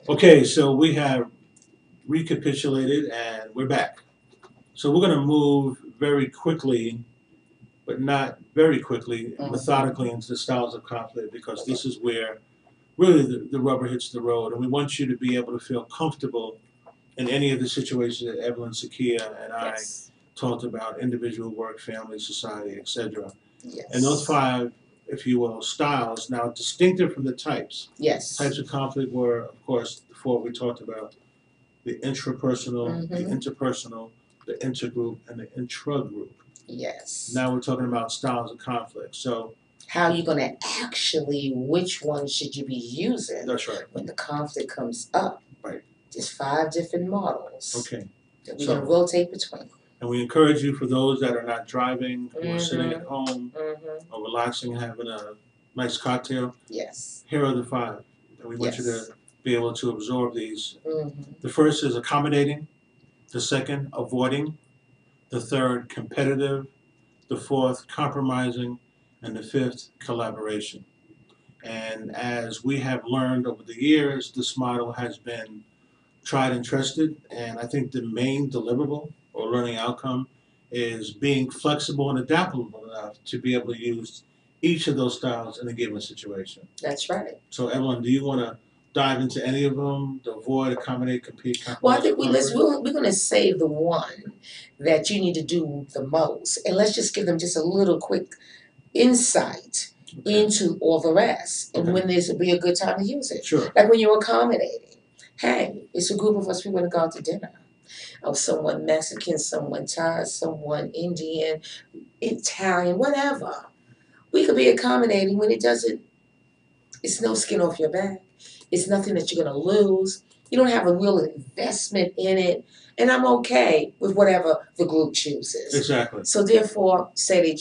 Okay, so we have recapitulated and we're back. So we're going to move very quickly, but not very quickly, methodically into the styles of conflict because this is where really the rubber hits the road. And we want you to be able to feel comfortable in any of the situations that Evelyn, Sakia, and I talked about individual, work, family, society, etc. And those five, if you will, styles, now distinctive from the types. Types of conflict were, of course, the four we talked about: the intrapersonal, the interpersonal, the intergroup, and the intragroup. Now we're talking about styles of conflict. So how you going to actually, which one should you be using? That's right. When the conflict comes up. Right. There's 5 different models. Okay. That we're going to rotate between. And we encourage you, for those that are not driving, who are sitting at home, or relaxing, having a nice cocktail. Here are the 5. And we want you to be able to absorb these. The first is accommodating. The second, avoiding. The third, competitive. The fourth, compromising. And the fifth, collaboration. And as we have learned over the years, this model has been tried and trusted, and I think the main deliverable or learning outcome is being flexible and adaptable enough to be able to use each of those styles in a given situation. That's right. So, Evelyn, do you want to dive into any of them? To avoid, accommodate, compete, compromise? Well, I think we're going to save the one that you need to do the most, and let's just give them just a little quick insight into all the rest, and when this would be a good time to use it. Sure. Like when you're accommodating. Hey, it's a group of us, we want to go out to dinner. Oh, someone Mexican, someone Thai, someone Indian, Italian, whatever. We could be accommodating when it's no skin off your back. It's nothing that you're going to lose. You don't have a real investment in it. And I'm okay with whatever the group chooses. Exactly. So therefore, say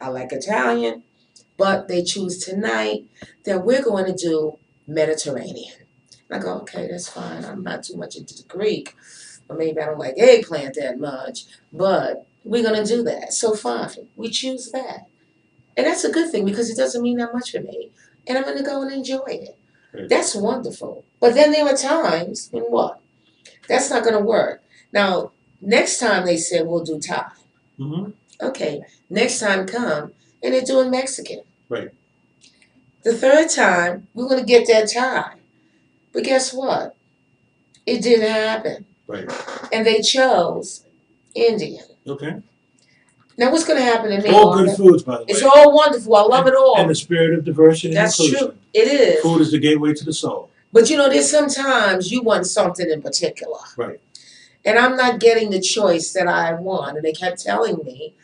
I like Italian, but they choose tonight that we're going to do Mediterranean. I go, okay, that's fine. I'm not too much into the Greek. Or maybe I don't like eggplant that much. But we're going to do that. So fine. We choose that. And that's a good thing because it doesn't mean that much for me. And I'm going to go and enjoy it. Right. That's wonderful. But then there are times when what? That's not going to work. Now, next time they said we'll do Thai. Okay. Next time come and they're doing Mexican. Right. The third time, we're going to get that Thai. But guess what? It didn't happen. Right. And they chose Indian. Okay. Now what's going to happen in All good foods, by the way. It's all wonderful. I love it all. And the spirit of diversity and inclusion. That's true. It is. Food is the gateway to the soul. But you know, there's sometimes you want something in particular. Right. And I'm not getting the choice that I want. And they kept telling me,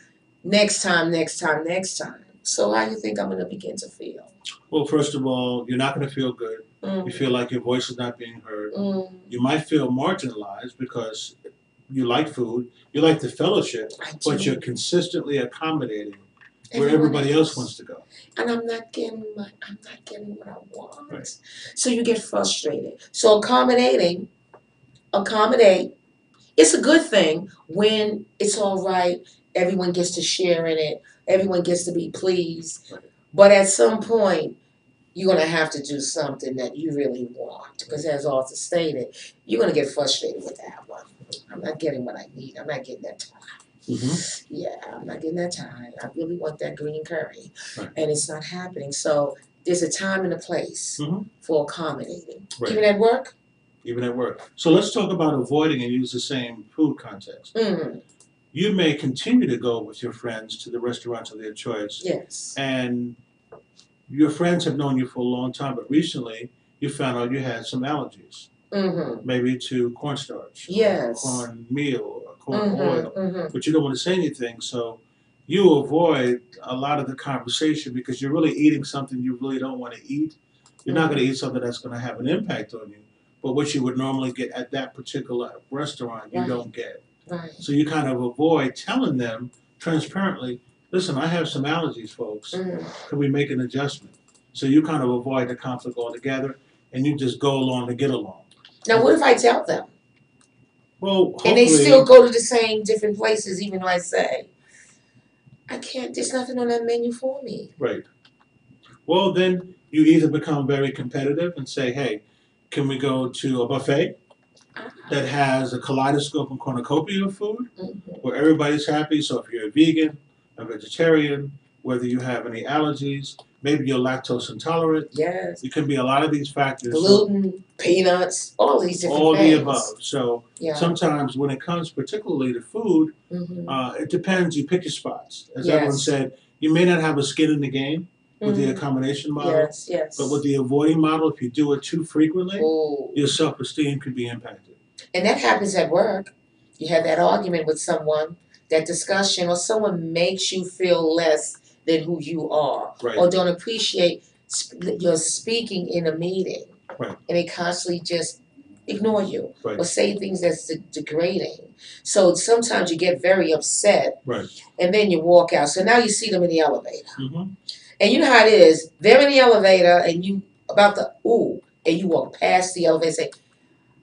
next time, next time, next time. So how do you think I'm going to begin to feel? Well, first of all, you're not going to feel good. You feel like your voice is not being heard. You might feel marginalized because you like food, you like the fellowship, but you're consistently accommodating where everybody else wants to go. And I'm not getting what I want. Right. So you get frustrated. So accommodate. It's a good thing when it's all right. Everyone gets to share in it. Everyone gets to be pleased. Right. But at some point, you're going to have to do something that you really want. Because as Arthur stated, you're going to get frustrated with that one. I'm not getting what I need. I'm not getting that Thai. Yeah, I'm not getting that Thai. I really want that green curry. Right. And it's not happening. So there's a time and a place for accommodating. Right. Even at work? Even at work. So let's talk about avoiding and use the same food context. You may continue to go with your friends to the restaurants of their choice. Yes. And your friends have known you for a long time, but recently you found out you had some allergies. Maybe to cornstarch, cornmeal, or corn oil, but you don't want to say anything, so you avoid a lot of the conversation because you're really eating something you really don't want to eat. You're not going to eat something that's going to have an impact on you, but what you would normally get at that particular restaurant, you don't get. Right. So you kind of avoid telling them transparently, listen, I have some allergies, folks. Can we make an adjustment? So you kind of avoid the conflict altogether, and you just go along to get along. Now, what if I tell them? Well, and they still go to the same different places, even though I say, I can't, there's nothing on that menu for me. Right. Well, then you either become very competitive and say, hey, Can we go to a buffet that has a kaleidoscope and cornucopia of food where everybody's happy? So if you're a vegan, a vegetarian, whether you have any allergies, maybe you're lactose intolerant. Yes. It can be a lot of these factors. Gluten, peanuts, all these different all things. the above. So sometimes when it comes particularly to food, it depends. You pick your spots. As everyone said, you may not have a skin in the game with the accommodation model. Yes. But with the avoiding model, if you do it too frequently, your self-esteem could be impacted. And that happens at work. You have that argument with someone, that discussion, or someone makes you feel less than who you are, or don't appreciate your speaking in a meeting, and they constantly just ignore you or say things that's degrading. So sometimes you get very upset, and then you walk out. So now you see them in the elevator, and you know how it is. They're in the elevator, and you about to and you walk past the elevator and say,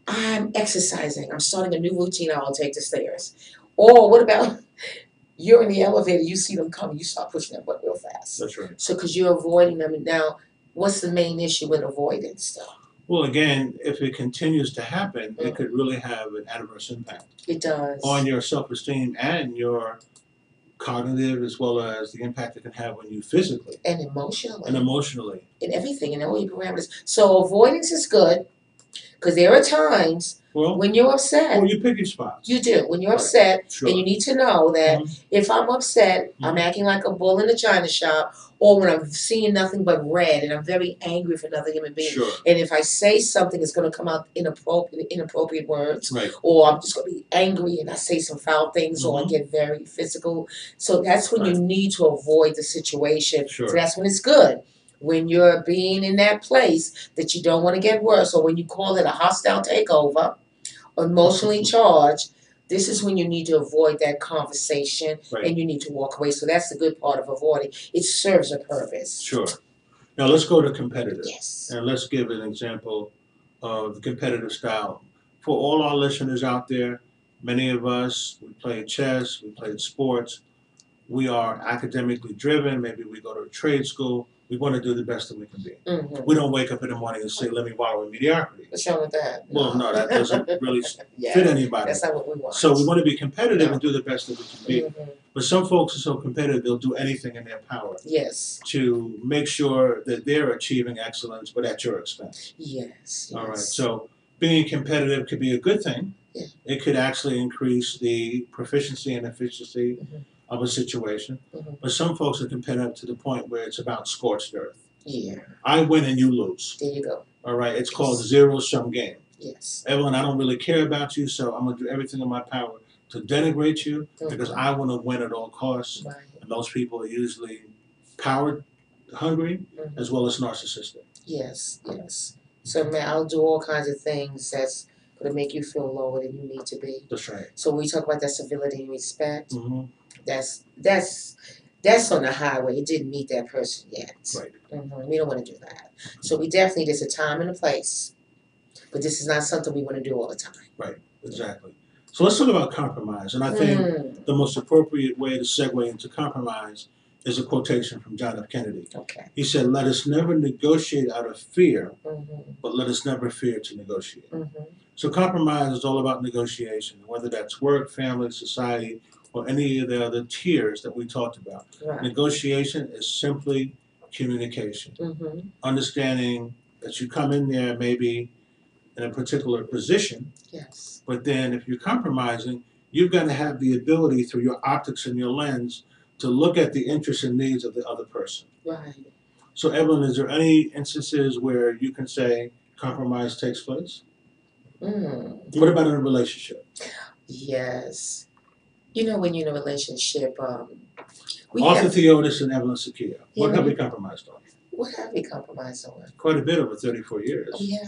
I'm exercising. I'm starting a new routine. I'll take the stairs. Or what about you're in the elevator, you see them coming, you start pushing that button real fast. That's right. So because you're avoiding them. And now, what's the main issue with avoiding stuff? Well, again, if it continues to happen, it could really have an adverse impact. It does. On your self-esteem and your cognitive, as well as the impact it can have on you physically. And emotionally. And everything, and all your parameters. So avoidance is good. Because there are times when you're upset. Well, you pick your spots. You do. When you're upset, and you need to know that if I'm upset, I'm acting like a bull in a china shop, or when I'm seeing nothing but red and I'm very angry for another human being. And if I say something, it's going to come out inappropriate words, or I'm just going to be angry and I say some foul things, or I get very physical. So that's when you need to avoid the situation. So that's when it's good. When you're being in that place that you don't want to get worse, or when you call it a hostile takeover, emotionally charged, this is when you need to avoid that conversation and you need to walk away. So that's the good part of avoiding. It serves a purpose. Sure. Now let's go to competitive. Yes. And let's give an example of the competitive style. For all our listeners out there, many of us, we play chess, we play sports, we are academically driven, maybe we go to a trade school. We want to do the best that we can be. We don't wake up in the morning and say, let me wallow in mediocrity. What's wrong with that? Well, no, that doesn't really fit anybody. That's not what we want. So we want to be competitive and do the best that we can be. But some folks are so competitive, they'll do anything in their power to make sure that they're achieving excellence, but at your expense. All right. So being competitive could be a good thing. It could actually increase the proficiency and efficiency of a situation. But some folks are competitive to the point where it's about scorched earth. I win and you lose. There you go. All right. It's called zero-sum game. Yes. Evelyn, I don't really care about you, so I'm going to do everything in my power to denigrate you because I want to win at all costs. And those people are usually power hungry as well as narcissistic. Yes. So man, I'll do all kinds of things that's going to make you feel lower than you need to be. That's right. So when we talk about that civility and respect, that's on the highway. It didn't meet that person yet. We don't want to do that. So we definitely, there's a time and a place, but this is not something we want to do all the time. Right, exactly. So let's talk about compromise. And I think the most appropriate way to segue into compromise is a quotation from John F. Kennedy. He said, let us never negotiate out of fear, but let us never fear to negotiate. So compromise is all about negotiation, whether that's work, family, society, or any of the other tiers that we talked about. Negotiation is simply communication. Understanding that you come in there maybe in a particular position, but then if you're compromising, you've got to have the ability through your optics and your lens to look at the interests and needs of the other person. So Evelyn, is there any instances where you can say compromise takes place? What about in a relationship? Yes. You know, when you're in a relationship, Arthur Theotis and Evelyn Sakia. What have we compromised on? What have we compromised on? Quite a bit over 34 years. Oh, yeah.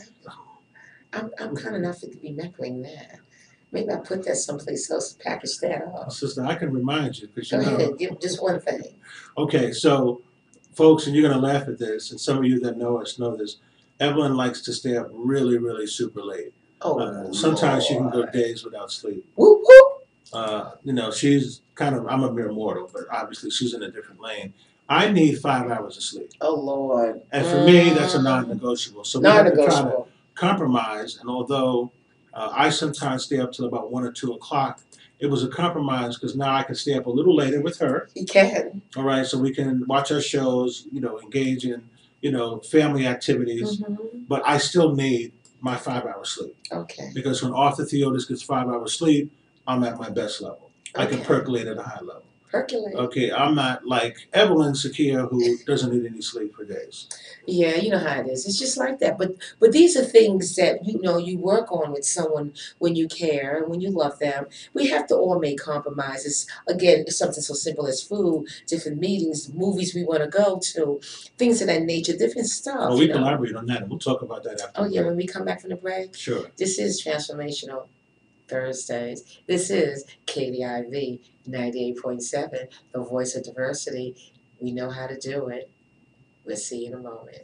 I'm kind enough to be remembering that. Maybe I put that someplace else to package that up. Sister, I can remind you. Go ahead, give just one thing. Okay, so folks, and you're going to laugh at this, and some of you that know us know this, Evelyn likes to stay up really, really super late. Sometimes she can go days without sleep. Whoop, whoop. You know, she's kind of, I'm a mere mortal, but obviously she's in a different lane. I need 5 hours of sleep. Oh, Lord. And for me, that's a non-negotiable. So we have to try to compromise, and although I sometimes stay up till about 1 or 2 o'clock, it was a compromise because now I can stay up a little later with her. You can. All right, so we can watch our shows, engage in, family activities, but I still need my 5 hours sleep. Okay. Because when Arthur Theotis gets 5 hours sleep, I'm at my best level. I can percolate at a high level. Percolate. Okay, I'm not like Evelyn Sakia who doesn't need any sleep for days. Yeah, you know how it is. It's just like that. But these are things that you work on with someone when you care and when you love them. We have to all make compromises. Again, it's something so simple as food, different meetings, movies we want to go to, things of that nature, different stuff. Well, we can elaborate on that, and we'll talk about that after. Oh yeah, when we come back from the break. Sure. This is Transformational Thursdays. This is KDIV 98.7, the voice of diversity. We know how to do it. We'll see you in a moment.